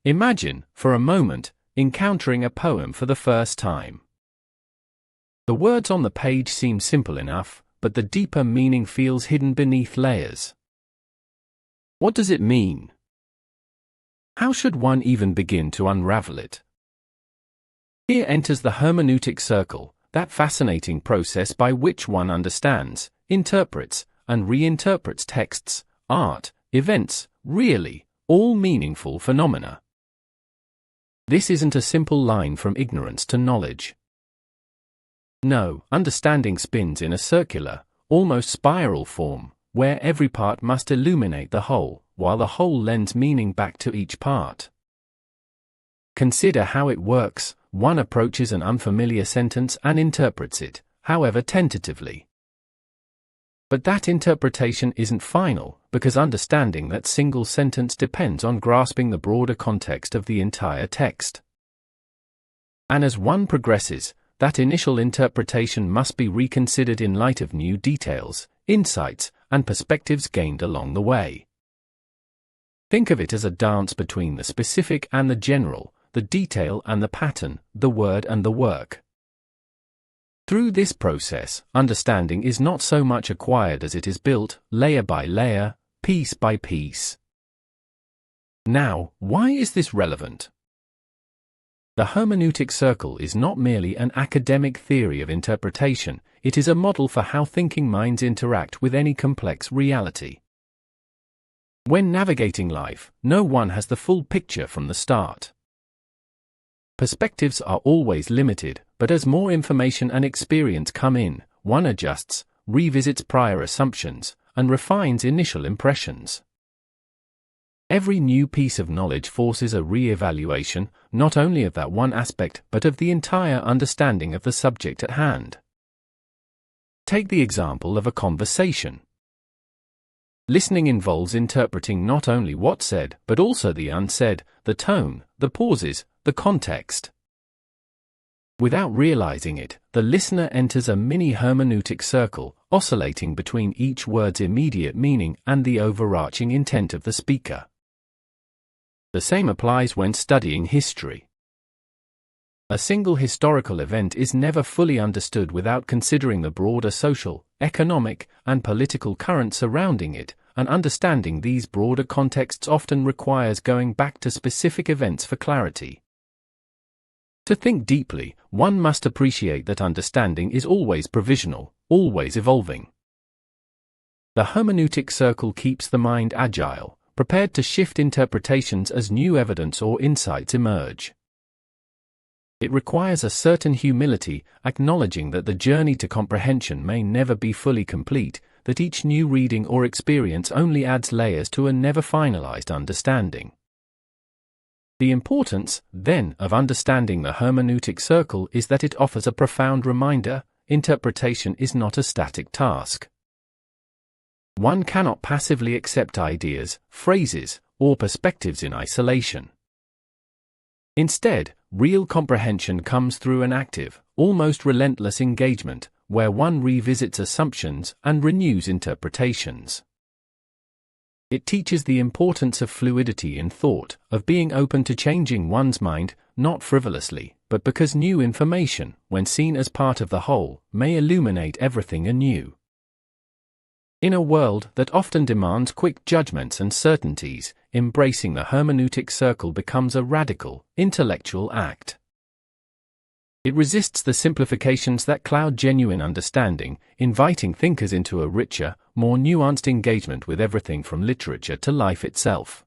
Imagine, for a moment, encountering a poem for the first time. The words on the page seem simple enough, but the deeper meaning feels hidden beneath layers. What does it mean? How should one even begin to unravel it? Here enters the hermeneutic circle, that fascinating process by which one understands, interprets, and reinterprets texts, art, events, really, all meaningful phenomena. This isn't a simple line from ignorance to knowledge. No, understanding spins in a circular, almost spiral form, where every part must illuminate the whole, while the whole lends meaning back to each part. Consider how it works. One approaches an unfamiliar sentence and interprets it, however tentatively. But that interpretation isn't final, because understanding that single sentence depends on grasping the broader context of the entire text. And as one progresses, that initial interpretation must be reconsidered in light of new details, insights, and perspectives gained along the way. Think of it as a dance between the specific and the general, the detail and the pattern, the word and the work. Through this process, understanding is not so much acquired as it is built, layer by layer, piece by piece. Now, why is this relevant? The hermeneutic circle is not merely an academic theory of interpretation, it is a model for how thinking minds interact with any complex reality. When navigating life, no one has the full picture from the start. Perspectives are always limited, but as more information and experience come in, one adjusts, revisits prior assumptions, and refines initial impressions. Every new piece of knowledge forces a re-evaluation, not only of that one aspect but of the entire understanding of the subject at hand. Take the example of a conversation. Listening involves interpreting not only what's said but also the unsaid, the tone, the pauses, the context. Without realizing it, the listener enters a mini hermeneutic circle, oscillating between each word's immediate meaning and the overarching intent of the speaker. The same applies when studying history. A single historical event is never fully understood without considering the broader social, economic, and political currents surrounding it, and understanding these broader contexts often requires going back to specific events for clarity. To think deeply, one must appreciate that understanding is always provisional, always evolving. The hermeneutic circle keeps the mind agile, prepared to shift interpretations as new evidence or insights emerge. It requires a certain humility, acknowledging that the journey to comprehension may never be fully complete, that each new reading or experience only adds layers to a never finalized understanding. The importance, then, of understanding the hermeneutic circle is that it offers a profound reminder: interpretation is not a static task. One cannot passively accept ideas, phrases, or perspectives in isolation. Instead, real comprehension comes through an active, almost relentless engagement, where one revisits assumptions and renews interpretations. It teaches the importance of fluidity in thought, of being open to changing one's mind, not frivolously, but because new information, when seen as part of the whole, may illuminate everything anew. In a world that often demands quick judgments and certainties, embracing the hermeneutic circle becomes a radical, intellectual act. It resists the simplifications that cloud genuine understanding, inviting thinkers into a richer, more nuanced engagement with everything from literature to life itself.